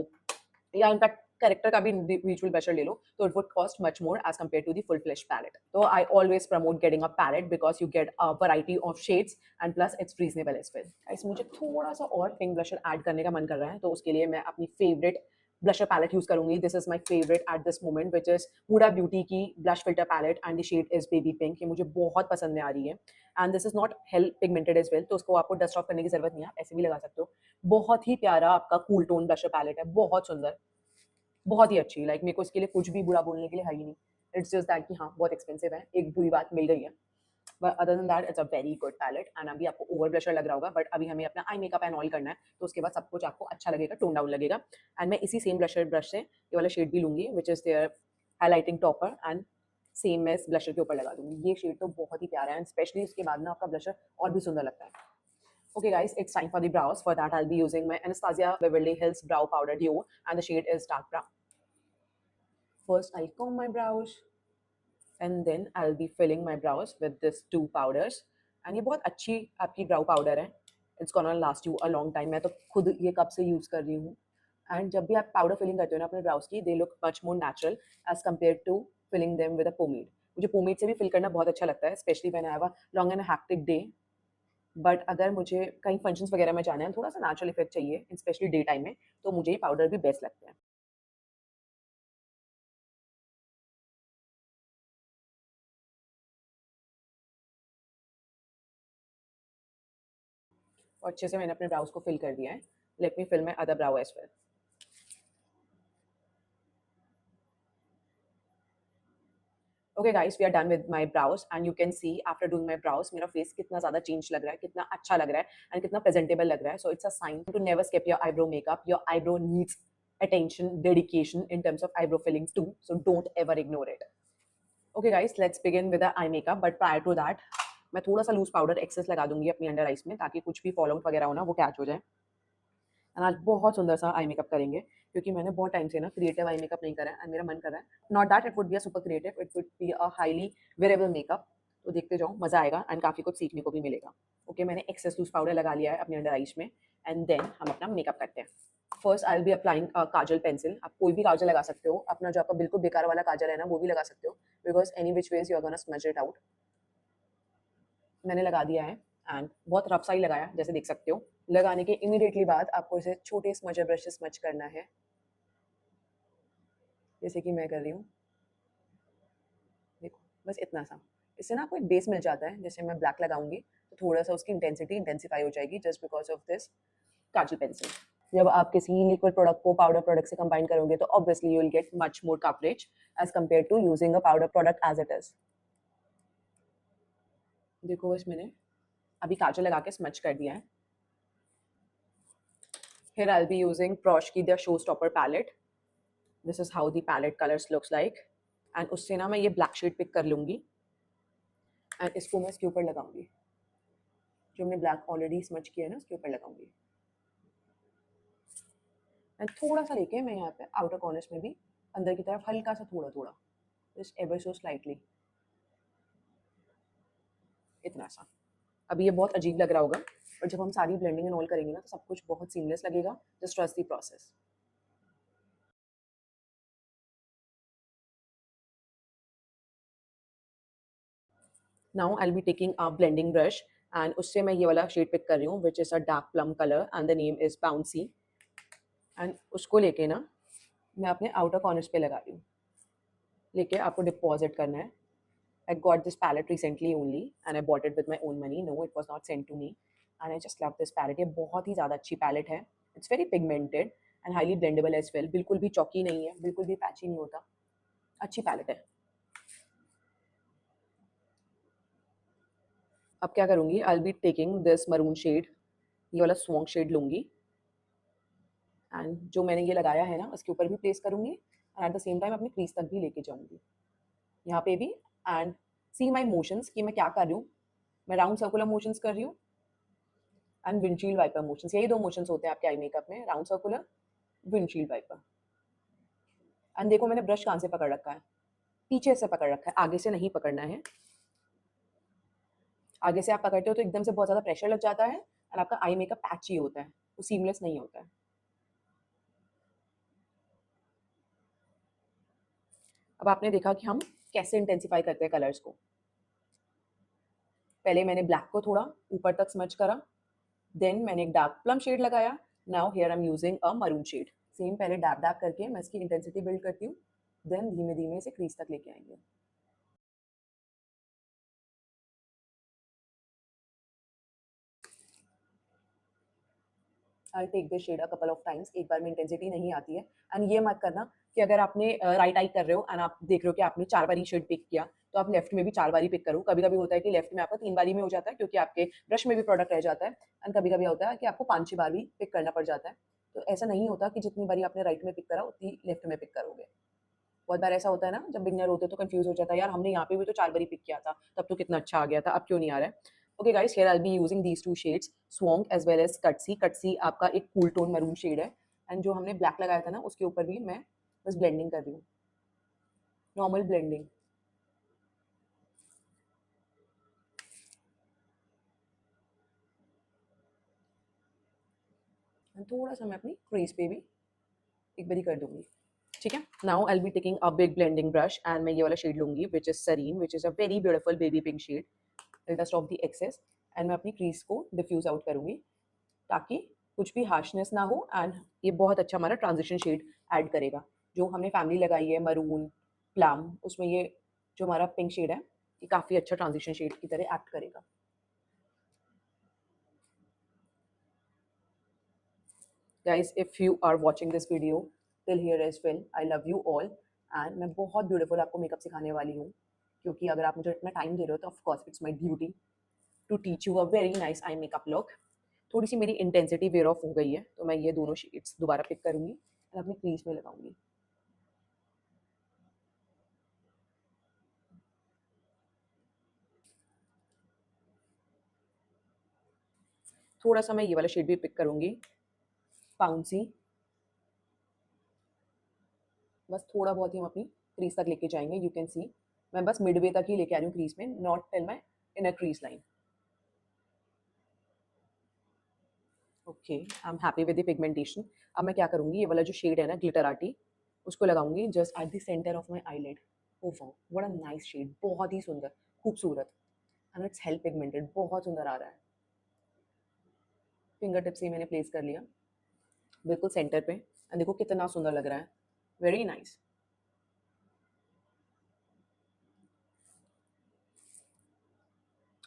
या इनफैक्ट करेक्टर का भी इंडिविजुअल ब्लशर ले लो, तो it would cost much more as compared to the full flesh palette. तो I always promote getting a palette because you get a variety of shades, and plus it's reasonable as well. Guys, मुझे थोड़ा सा और पिंक ब्लशर ऐड करने का मन कर रहा है, तो उसके लिए मैं अपनी फेवरेट ब्लशर पैलेट यूज करूंगी. This is my favourite at this moment, which is Huda Beauty की blush filter palette, and the shade is baby pink. ये मुझे बहुत पसंद में आ रही है, and this is not hell pigmented as well, तो उसको आपको डस्ट ऑफ करने की जरूरत नहीं है, आप ऐसे भी लगा सकते हो. बहुत ही प्यारा आपका कूल टोन ब्लशर पैलेट है, बहुत सुंदर. बहुत ही अच्छी, लाइक मेरे को इसके लिए कुछ भी बुरा बोलने के लिए है ही नहीं। इट्स जस्ट दैट कि हाँ, बहुत एक्सपेंसिव है, एक बुरी बात मिल गई है। But other than that it's a very good palette and अभी आपको ओवर ब्लशर लग रहा होगा, बट अभी हमें अपना आई मेकअप एंड ऑल करना है, तो उसके बाद सब कुछ आपको अच्छा लगेगा, टोन डाउन लगेगा। एंड मैं इसी सेम ब्लशर ब्रश से ये वाला शेड भी लूँगी which is their highlighting topper and same मैं इस ब्लशर के ऊपर लगा दूँगी। ये शेड तो बहुत ही प्यारा है एंड स्पेशली इसके बाद ना आपका ब्लशर और भी सुंदर लगता है। Okay guys, it's time for the brows. For that I'll be using my Anastasia Beverly Hills Brow Powder Duo and the shade is dark brown. First I'll comb my brows and then I'll be filling my brows with this two powders. And ये बहुत अच्छी आपकी brow powder है. It's gonna last you a long time. मैं तो खुद ये कब से use कर रही हूँ. And जब भी आप powder filling करते हो ना अपने brows की, they look much more natural as compared to filling them with a pomade. मुझे pomade से भी fill करना बहुत अच्छा लगता है, especially when I have a long and a hectic day. But अगर मुझे कहीं फंक्शंस वगैरह में जाना है, थोड़ा सा नेचुरल इफेक्ट चाहिए, स्पेशली डे टाइम में, तो मुझे ये पाउडर भी बेस्ट लगता है। और अच्छे से मैंने अपने ब्राउज को फिल कर दिया है। Let me fill my other brow as well. Okay guys, we are done with my brows and you can see after doing my brows मेरा फेस कितना ज़्यादा चेंज लग रहा है, कितना अच्छा लग रहा है एंड कितना प्रेजेंटेबल लग रहा है। So it's a sign to never skip your eyebrow makeup. Your eyebrow needs attention, dedication in terms of eyebrow filling too. So don't ever ignore it. Okay guys, let's begin with the eye makeup. But prior to that, मैं थोड़ा सा लूज पाउडर एक्सेस लगा दूंगी अपनी अंडर आइज में, ताकि कुछ भी फॉल आउट वगैरह हो ना वो कैच हो जाए। एंड आज बहुत सुंदर सा आई मेकअप करेंगे, क्योंकि मैंने बहुत टाइम से ना क्रिएटिव आई मेकअप नहीं करा है एंड मेरा मन कर रहा है। Not that it would be a super creative, it would be a highly wearable makeup. तो देखते जाओ, मजा आएगा एंड काफी कुछ सीखने को भी मिलेगा। ओके, मैंने एक्सेस लूज पाउडर लगा लिया है अपनी अंडर आइज में एंड देन हम अपना मेकअप करते हैं। First I will be applying Kajal pencil. आप कोई भी काजल लगा सकते हो, अपना जो आपका बिल्कुल बेकार वाला काजल है ना वो भी लगा सकते हो, because any which ways you are gonna smudge it out. मैंने लगा दिया है एंड बहुत रफ सा ही लगाया, जैसे देख सकते हो। लगाने के इमीडिएटली बाद आपको इसे छोटे स्मजर ब्रश से स्मच करना है, जैसे कि मैं कर रही हूँ। देखो, बस इतना सा। इससे ना आपको एक बेस मिल जाता है। जैसे मैं ब्लैक लगाऊंगी तो थोड़ा सा उसकी इंटेंसिटी इंटेंसिफाई हो जाएगी just because of this kajal pencil. जब आप किसी लिक्विड प्रोडक्ट को पाउडर प्रोडक्ट से कंबाइन करोगे तो obviously you will get much more coverage as compared to using a powder product as it is. देखो, बस मैंने अभी काजल लगा के स्मच कर दिया है। Here I'll be using Proshki the Showstopper palette. This is how the palette colors looks like. And उससे ना मैं ये ब्लैक शेड पिक कर लूँगी एंड इसको मैं इसके ऊपर लगाऊंगी। जो हमने ब्लैक ऑलरेडी स्मच किया है ना उसके ऊपर लगाऊंगी। एंड थोड़ा सा लेके मैं यहाँ पे आउटर कॉर्नर्स में भी अंदर की तरफ हल्का सा थोड़ा थोड़ा, जस्ट एवर सो स्लाइटली, इतना सा। अभी ये बहुत अजीब लग रहा होगा, और जब हम सारी ब्लेंडिंग एंड ऑल करेंगे ना तो सब कुछ बहुत सीमलेस लगेगा। Just trust the process. Now I will be taking a blending brush and उससे मैं ये वाला शेड पिक कर रही हूँ which is a dark plum colour and the name is bouncy. And उसको लेके ना मैं अपने आउटर कॉर्नर्स पे लगा रही हूँ। लेके आपको डिपॉजिट करना है। I got this palette recently only and I bought it with my own money. No, it was not sent to me. And I just love this palette. ये बहुत ही ज़्यादा अच्छी palette है. It's very pigmented and highly blendable as well. बिल्कुल भी चौकी नहीं है, बिल्कुल भी पैची नहीं होता। अच्छी palette है। अब क्या करूँगी? I'll be taking this maroon shade. ये वाला swamp shade लूँगी एंड जो मैंने ये लगाया है ना उसके ऊपर भी प्लेस करूँगी and at the same time अपने क्रीज तक भी लेके जाऊँगी, यहाँ पे भी। एंड सी माई मोशंस कि मैं क्या कर रही हूँ। मैं राउंड सर्कुलर मोशंस कर रही हूँ एंड विंडशील्ड वाइपर मोशंस। यही दो मोशंस होते हैं आपके आई मेकअप में, round circular, windshield wiper. And देखो मैंने ब्रश कहाँ से पकड़ रखा है, पीछे से पकड़ रखा है, आगे से नहीं पकड़ना है। आगे से आप पकड़ते हो तो एकदम से बहुत ज़्यादा प्रेशर लग जाता है और आपका आई मेकअप पैची होता है, वो सीमलेस नहीं होता है। अब आपने देखा कि हम कैसे इंटेंसिफाई करते हैं कलर्स को। पहले मैंने ब्लैक को थोड़ा ऊपर तक स्मच करा, देन मैंने एक डार्क प्लम शेड लगाया। Now here I am using a maroon shade. Same पहले डैप डैप करके मैं इसकी इंटेंसिटी बिल्ड करती हूँ, देन धीमे धीमे इसे क्रीज तक लेके आएंगे। I take this shade a couple of times, एक बार में इंटेंसिटी नहीं आती है। एंड ये मत करना कि अगर आपने राइट आई कर रहे हो एंड आप देख रहे हो कि आपने 4 बारी शेड पिक किया, तो आप लेफ्ट में भी 4 बारी पिक करो। कभी-कभी होता है कि लेफ्ट में आपका 3 बारी में हो जाता है क्योंकि आपके ब्रश में भी प्रोडक्ट रह जाता है, एंड कभी-कभी होता है कि आपको 5-6 बार भी पिक करना पड़ जाता है। तो ऐसा नहीं होता कि जितनी बारी आपने राइट में पिक करा, उतनी लेफ्ट में पिक करोगे। बहुत बार ऐसा होता है ना, जब बिगिनर होते हैं तो कंफ्यूज हो जाता है, यार हमने यहाँ पे भी तो 4 बारी पिक किया था, तब तो कितना अच्छा आ गया था, अब क्यों नहीं आ रहा है? Okay guys, here I will be using these 2 shades, swang as well as courtesy. Courtesy आपका एक कूल टोन मैरून शेड है, एंड जो हमने ब्लैक लगाया था ना, उसके ऊपर भी मैं बस ब्लेंडिंग कर रही हूँ, नॉर्मल ब्लेंडिंग। एंड थोड़ा-सा मैं अपनी क्रीज पे भी एक बारी कर दूँगी, ठीक है? Now I will be taking a big blending brush and मैं ये वाला शेड लूँगी which is serene, which is a very beautiful baby pink shade. I dust off the excess and मैं अपनी क्रीज को डिफ्यूज़ आउट करूँगी, ताकि कुछ भी हार्शनेस ना हो, एंड ये बहुत अच्छा हमारा ट्रांजिशन शेड ऐड करेगा। जो हमने फैमिली लगाई है मरून, प्लम, उसमें ये जो हमारा पिंक शेड है, ये काफ़ी अच्छा ट्रांजिशन शेड की तरह एक्ट करेगा। Guys, if you are watching this video till here as well, I love you all, and मैं बहुत ब्यूटीफुल आपको मेकअप सिखाने वाली हूँ, क्योंकि अगर आप मुझे इतना टाइम दे रहे हो तो of course it's my duty to teach you a very nice eye makeup look. थोड़ी सी मेरी इंटेंसिटी वेयर ऑफ हो गई है, तो मैं ये दोनों शेड्स दोबारा पिक करूंगी और अपनी क्रीज में लगाऊंगी। थोड़ा सा मैं ये वाला शेड भी पिक करूंगी, पाउंसी। बस थोड़ा बहुत ही हम अपनी क्रीज तक लेके जाएंगे, यू कैन सी मैं बस मिड वे तक ही लेके आ रही हूँ क्रीज में, not till my inner crease line. Okay, I am happy with the pigmentation. अब मैं क्या करूंगी, ये वाला जो शेड है ना ग्लिटर आर्टी, उसको लगाऊंगी just at the centre of my eyelid. Oh wow, what a nice shade, बहुत ही सुंदर, खूबसूरत, एंड इट्स हेल्प पिगमेंटेड, बहुत सुंदर आ रहा है। फिंगर टिप से मैंने प्लेस कर लिया बिल्कुल सेंटर पे, एंड देखो कितना सुंदर लग रहा है, वेरी नाइस।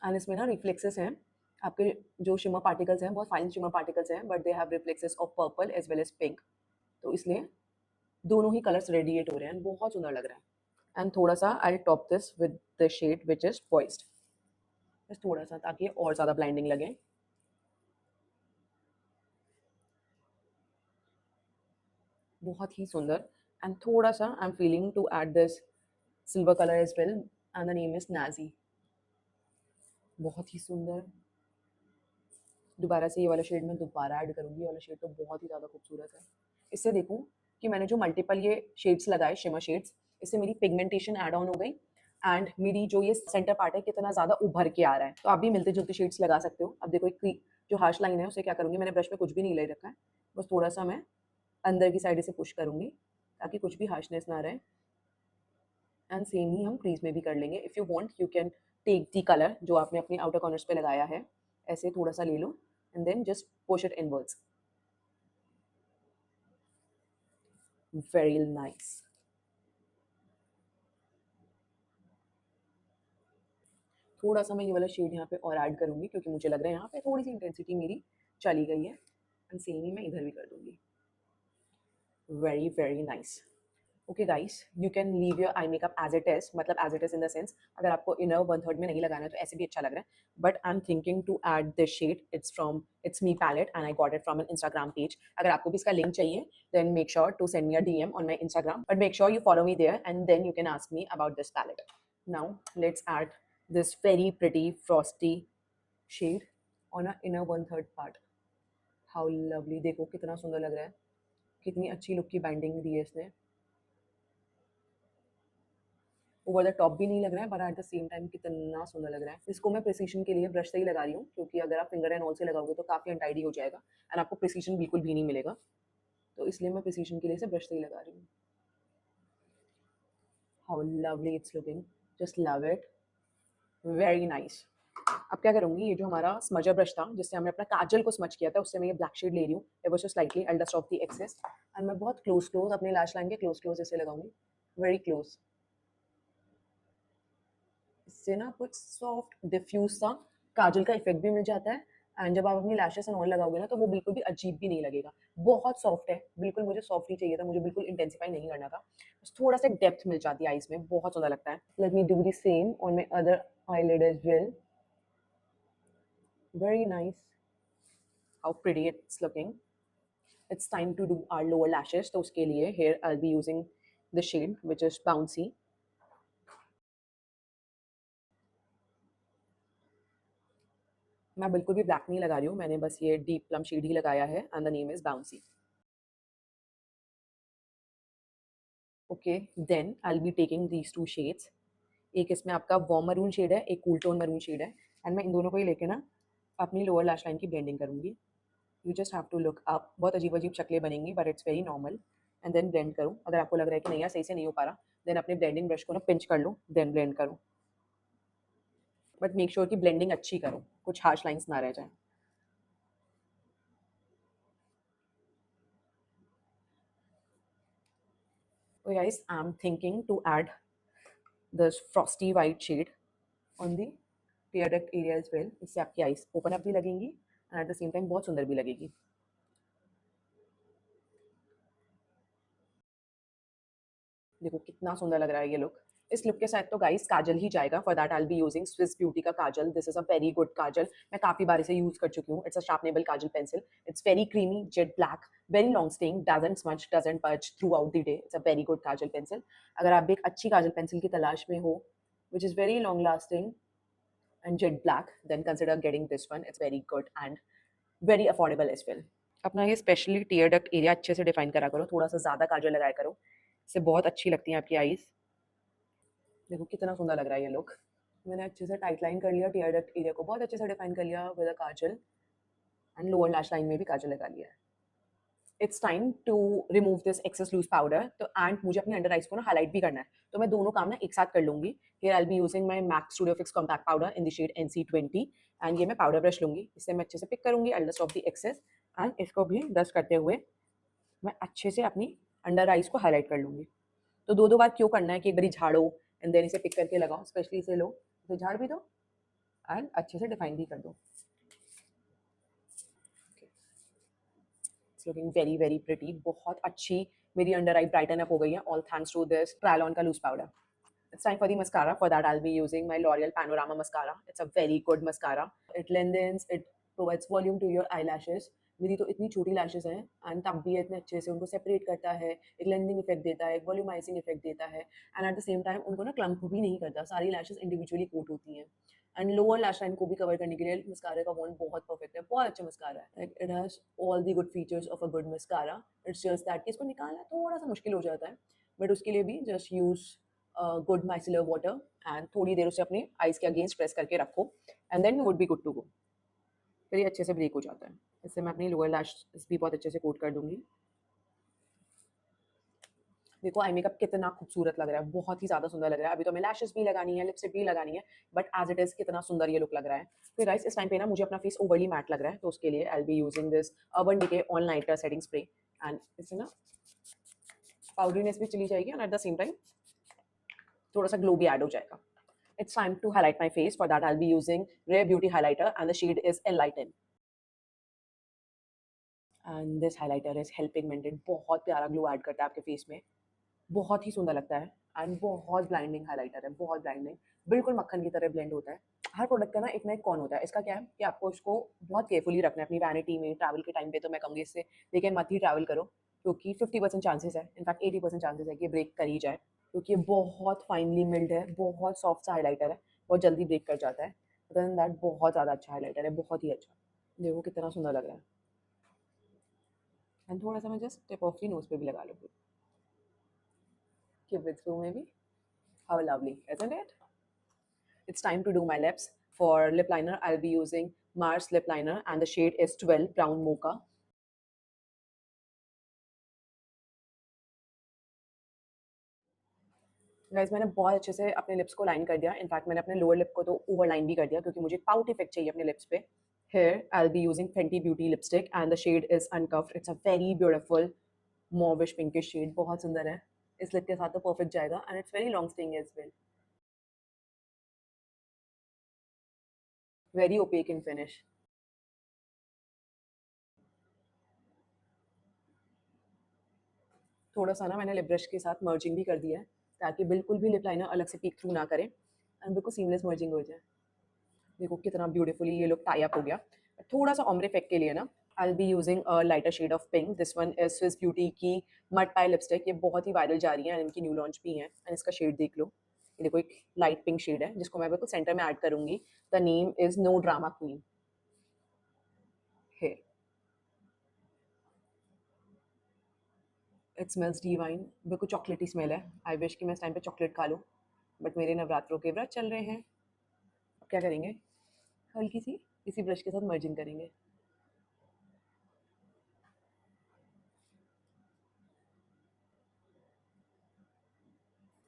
एंड इसमें ना रिफ्लेक्सेस हैं, आपके जो शिमर पार्टिकल्स हैं बहुत फाइन शिमर पार्टिकल्स हैं, but they have reflexes of purple as well as pink, तो इसलिए दोनों ही कलर्स रेडिएट हो रहे हैं, बहुत सुंदर लग रहा है। एंड थोड़ा सा I top this with the shade which is poised, बस थोड़ा सा ताकि और ज़्यादा ब्लाइंडिंग लगे। बहुत ही सुंदर। एंड थोड़ा सा I am feeling to add this silver colour as well, and the name is नाजी। बहुत ही सुंदर। दोबारा से ये वाला शेड मैं दोबारा ऐड करूँगी, ये वाला शेड तो बहुत ही ज़्यादा खूबसूरत है। इससे देखूँ कि मैंने जो मल्टीपल ये शेड्स लगाए, शिमर शेड्स, इससे मेरी पिगमेंटेशन ऐड ऑन हो गई, एंड मेरी जो ये सेंटर पार्ट है कितना ज़्यादा उभर के आ रहा है। तो आप भी मिलते जुलते शेड्स लगा सकते हो। अब देखो एक जो हार्श लाइन है उसे क्या करूँगी, मैंने ब्रश में कुछ भी नहीं ले रखा है, बस थोड़ा सा मैं अंदर की साइड से पुश करूँगी ताकि कुछ भी हार्शनेस ना रहे, एंड सेम ही हम क्रीज में भी कर लेंगे। If you want you can take the colour जो आपने अपने आउटर कॉर्नर्स पे लगाया है, ऐसे थोड़ा सा ले लो and then just push it inwards, very nice. थोड़ा सा मैं ये वाला शेड यहाँ पे और ऐड करूँगी क्योंकि मुझे लग रहा है यहाँ पे थोड़ी सी इंटेंसिटी मेरी चली गई है, एंड सेम ही मैं इधर भी कर दूँगी, very very nice. Okay guys, you can leave your eye makeup as it is, मतलब as it is in the sense अगर आपको इनर वन थर्ड में नहीं लगाना है तो ऐसे भी अच्छा लग रहा है, but I am thinking to add this shade, it's from it's me palette and I got it from an Instagram page. अगर आपको भी इसका लिंक चाहिए then make sure to send me a DM on my Instagram, but make sure you follow me there and then you can ask me about this palette. Now let's add this very pretty frosty shade on a inner one third part. How lovely, देखो कितना सुंदर लग रहा है, कितनी अच्छी लुक की बैंडिंग दी है इसने, ओवर द टॉप भी नहीं लग रहा है, but at the same time कितना सुंदर लग रहा है। इसको मैं प्रिसीशन के लिए ब्रश से ही लगा रही हूँ क्योंकि अगर आप फिंगर एंड ऑल से लगाओगे तो काफ़ी अनटाइडी हो जाएगा एंड आपको प्रिसीशन बिल्कुल भी नहीं मिलेगा, तो इसलिए मैं प्रिसीशन के लिए से ब्रश से ही लगा रही हूँ। How lovely it's looking, just love it, very nice. अब क्या करूँगी, ये जो हमारा स्मजर ब्रश था जिससे हमने अपना काजल को स्मच किया था, उससे मैं ये ब्लैक शेड ले रही हूँ ever so slightly, I dust off the excess, and मैं बहुत क्लोज क्लोज अपने लैश लाइन के क्लोज क्लोज ऐसे लगाऊंगी, वेरी क्लोज। इससे ना कुछ सॉफ्ट डिफ्यूज सा काजल का इफेक्ट भी मिल जाता है, एंड जब आप अपनी लैशेस एंड ऑन लगाओगे ना तो वो बिल्कुल भी अजीब भी नहीं लगेगा। बहुत सॉफ्ट है, बिल्कुल मुझे सॉफ्ट ही चाहिए था, मुझे बिल्कुल इंटेंसिफाई नहीं करना था। बस थोड़ा-सा डेप्थ मिल जाती है आईज़ में, बहुत सुंदर लगता है। Let me do the same on my other eyelid as well. Very nice. How pretty it's looking. It's time to do our lower lashes. तो उसके लिए here I'll be using the shade which is Bouncy. मैं बिल्कुल भी ब्लैक नहीं लगा रही हूँ, मैंने बस ये डीप प्लम शेड ही लगाया है and the name is bouncy. Okay, then I will be taking these two shades. एक इसमें आपका वार्म मरून शेड है, एक कूल टोन मरून शेड है, एंड मैं इन दोनों को ही लेके ना अपनी लोअर लैश लाइन की ब्लेंडिंग करूंगी. You just have to look up. बहुत अजीब अजीब शक्लें बनेंगी but it's very normal. And then blend करो. अगर आपको लग रहा है कि नहीं यार सही से नहीं हो पा रहा, देन अपने ब्लेंडिंग ब्रश को ना पिंच कर लो, देन ब्लेंड करो. बट मेक श्योर कि ब्लेंडिंग अच्छी करो, कुछ हार्श लाइंस ना रह जाए. So guys, I'm thinking to add this frosty white shade on the tear duct area as well. इससे आपकी आईज ओपन अप भी लगेंगी and at the same time बहुत सुंदर भी लगेगी. देखो कितना सुंदर लग रहा है ये लुक. इस लुक के साथ तो गाइस काजल ही जाएगा. For that I will be using Swiss Beauty का kajal. This is a very good kajal. मैं काफी बार इसे यूज कर चुकी हूँ. It's a sharpenable kajal pencil. It's very creamy jet black, very long staying, doesn't smudge, doesn't budge throughout the day. It's a very good kajal pencil. अगर आप भी एक अच्छी काजल पेंसिल की तलाश में हो which is very long lasting and jet black, then consider getting this one. It's very good and very affordable as well. अपना ये स्पेशली टीयर डक्ट एरिया अच्छे से डिफाइन करा करो, थोड़ा सा ज़्यादा काजल लगाया करो, इससे बहुत अच्छी लगती हैं आपकी आईज. देखो कितना सुंदर लग रहा है ये लुक. मैंने अच्छे से टाइट लाइन कर लिया, टीयर डक्ट एरिया को बहुत अच्छे से डिफाइन कर लिया with a kajal and lower lash line में भी काजल लगा लिया है. It's time to remove this excess loose powder. तो एंड मुझे अपनी अंडर आइज को ना हाईलाइट भी करना है, तो मैं दोनों काम ना एक साथ कर लूंगी. Here I will be using my MAC studio fix compact powder in the shade NC20 and ये मैं पाउडर ब्रश लूंगी. इससे मैं अच्छे से पिक करूंगी, I dust off the excess and इसको भी डस्ट करते हुए मैं अच्छे से अपनी अंडर आइज को हाईलाइट कर लूंगी. तो दो दो बार क्यों करना है कि एक बारी झाड़ो एंड देन इसे पिक करके लगाओ. स्पेशली इसे लो, इसे झाड़ भी दो एंड अच्छे से डिफाइन भी कर दो. It's looking very very pretty. बहुत अच्छी मेरी अंडर आई ब्राइटन अप हो गई है, all thanks to this trial on का loose powder. It's time for the mascara. For that, I'll be using my L'Oreal Panorama mascara. It's a very good mascara. It lengthens, it provides volume to your eyelashes. मेरी तो इतनी छोटी लैशेज हैं एंड तब भी इतने अच्छे से उनको सेपरेट करता है, एक लेंदिंग इफेक्ट देता है, एक वॉल्यूमाइजिंग इफेक्ट देता है and at the same time उनको ना क्लम्प भी नहीं करता. सारी लैशेज इंडिविजुअली कोट होती हैं एंड लोअर लैश लाइन को भी कवर करने के लिए मस्कारा का वॉन्ड बहुत परफेक्ट है. बहुत अच्छा मस्कारा है. Like it has all the good features of a good mascara. It's just that कि इसको निकालना थोड़ा सा मुश्किल हो जाता है, बट उसके लिए भी just use good micellar water and थोड़ी देर उसे अपने आइज के अगेंस्ट प्रेस करके रखो and then you would be good to go. फिर ये अच्छे से ब्रेक हो जाता है. इससे मैं अपनी लोअर लैश भी बहुत अच्छे से कोट कर दूंगी. देखो आई मेकअप कितना खूबसूरत लग रहा है, बहुत ही ज़्यादा सुंदर लग रहा है. अभी तो हमें लैशेस भी लगानी है, लिपस्टिक भी लगानी है, बट एज इट इज़ कितना सुंदर ये लुक लग रहा है. फिर गाइस इस टाइम पे ना मुझे अपना फेस ओवरली मैट लग रहा है, तो उसके लिए I will be using this Urban Decay all nighter setting spray and इससे ना पाउडरीनेस भी चली जाएगी and at the same time थोड़ा सा ग्लो भी ऐड हो जाएगा. It's time to highlight my face. For that, I'll be using Rare Beauty highlighter and the shade is Enlighten. And this highlighter is Hell Pigmented. बहुत प्यारा ग्लो ऐड करता है आपके फेस में, बहुत ही सुंदर लगता है एंड बहुत ब्लाइंडिंग हाइलाइटर है, बहुत ब्लाइंडिंग, बिल्कुल मक्खन की तरह ब्लेंड होता है. हर प्रोडक्ट का ना एक ना एक कौन होता है. इसका क्या है कि आपको इसको बहुत केयरफुली रखना है अपनी वैनिटी में. ट्रैवल के टाइम पे तो मैं कहूँगी इससे लेकिन मत ही ट्रैवल करो, क्योंकि 50% चांसेस है, इनफैक्ट 80% चांसेस है कि ब्रेक कर ही जाए, क्योंकि ये बहुत फाइनली मिल्ड है, बहुत सॉफ्ट सा हाइलाइटर है, बहुत जल्दी ब्रेक कर जाता है. अदर देन दैट बहुत ज़्यादा अच्छा हाइलाइटर है, बहुत ही अच्छा. देखो कितना सुंदर लग रहा है. एंड थोड़ा सा मैं just tip off the nose पे भी लगा लूँगी. Keep it through maybe. How lovely isn't it? It's time to do my lips. For lip liner, I'll be using Mars lip liner and the shade is 12 Brown Mocha. Guys मैंने बहुत अच्छे से अपने लिप्स को लाइन कर दिया. इनफैक्ट मैंने अपने लोअर लिप को तो ओवर लाइन भी कर दिया क्योंकि मुझे पाउट इफेक्ट चाहिए अपने लिप्स पे. Here I'll be using Fenty Beauty lipstick and the shade is Uncuffed. It's a very beautiful mauvish pinkish shade. बहुत सुंदर है. इस लिप के साथ तो परफेक्ट जाएगा and it's very long staying as well. Very opaque in finish. थोड़ा सा ना मैंने लिप ब्रश के साथ मर्जिंग भी कर दिया है ताकि बिल्कुल भी लिप लाइनर अलग से पीक थ्रू ना करे एंड बिल्कुल सीमलेस मर्जिंग हो जाए। देखो कितना ब्यूटीफुली ये लुक टाई अप हो गया। थोड़ा सा ऑम्bre इफेक्ट के लिए ना I will be using a lighter shade of pink. This one is Swiss Beauty की मड पाई लिपस्टिक। ये बहुत ही वायरल जा रही है एंड इनकी न्यू लॉन्च भी है एंड इसका शेड देख लो। ये देखो एक लाइट पिंक शेड है जिसको मैं बिल्कुल सेंटर में ऐड करूंगी। The name is no drama queen है। It smells divine. बिल्कुल चॉकलेटी स्मेल है। आई विश कि मैं इस टाइम पे चॉकलेट खा लूँ बट मेरे नवरात्रों के व्रत चल रहे हैं। अब क्या करेंगे, हल्की सी इसी ब्रश के साथ मर्जिंग करेंगे।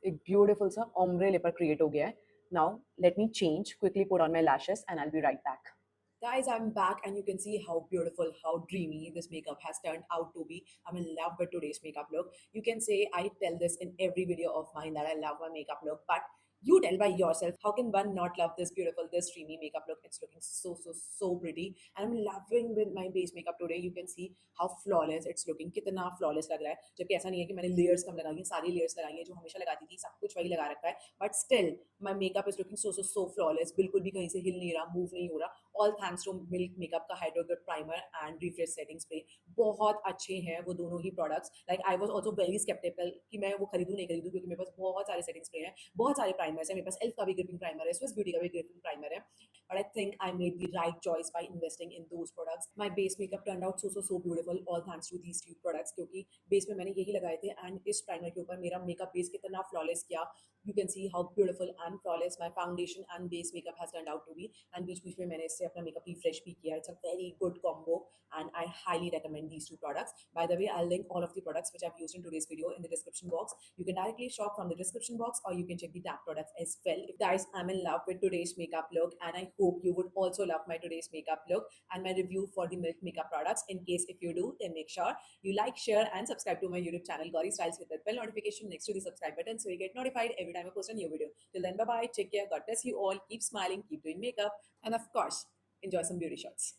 एक ब्यूटीफुल सा ombre lipper क्रिएट हो गया है। Now let me change quickly, put on my lashes and I will B right back. Guys, I'm back and you can see how beautiful, how dreamy this makeup has turned out to be. I'm in love with today's makeup look. You can say I tell this in every video of mine that I love my makeup look, but you tell by yourself. How can one not love this beautiful, this dreamy makeup look? It's looking so pretty. And I'm loving with my base makeup today. You can see how flawless it's looking. कितना flawless लग रहा है, जबकि ऐसा नहीं है कि मैंने layers कम लगाई हैं, सारी layers लगाई हैं जो हमेशा लगाती थी, सब कुछ वही लगा रखा है. But still, my makeup is looking so flawless. बिल्कुल भी कहीं से हिल नहीं रहा, move नहीं हो रहा. All thanks to Milk Makeup का Hydro Good Primer and Refresh Setting Spray. बहुत अच्छे हैं वो दोनों ही products. Like I was also very skeptical कि मैं वो खरीदूं नहीं खरीदूं, क्योंकि मेरे पास बहुत सारे setting spray हैं, बहुत सारे primers हैं, मेरे पास ELF का भी gripping primer है, Swiss Beauty का भी gripping primer है. But I think I made the right choice by investing in those products. My base makeup turned out so beautiful, all thanks to these two products, क्योंकि base में मैंने यही लगाए थे and इस primer के ऊपर मेरा makeup base कितना flawless किया. You can see how beautiful and flawless my foundation and base makeup has turned out to be. And बीच-बीच में मैंने इससे अपना makeup refresh भी किया. It's a very good combo and I highly recommend these two products. By the way, I'll link all of the products which I've used in today's video in the description box. You can directly shop from the description box or you can check the tag products as well. If guys, I'm in love with today's makeup look and I hope you would also love my today's makeup look and my review for the Milk makeup products. In case if you do, then make sure you like, share and subscribe to my YouTube channel Gauri Styles with that bell notification next to the subscribe button so you get notified every time I post a new video. Till then, bye bye, take care, God bless you all, keep smiling, keep doing makeup, and of course, enjoy some beauty shots.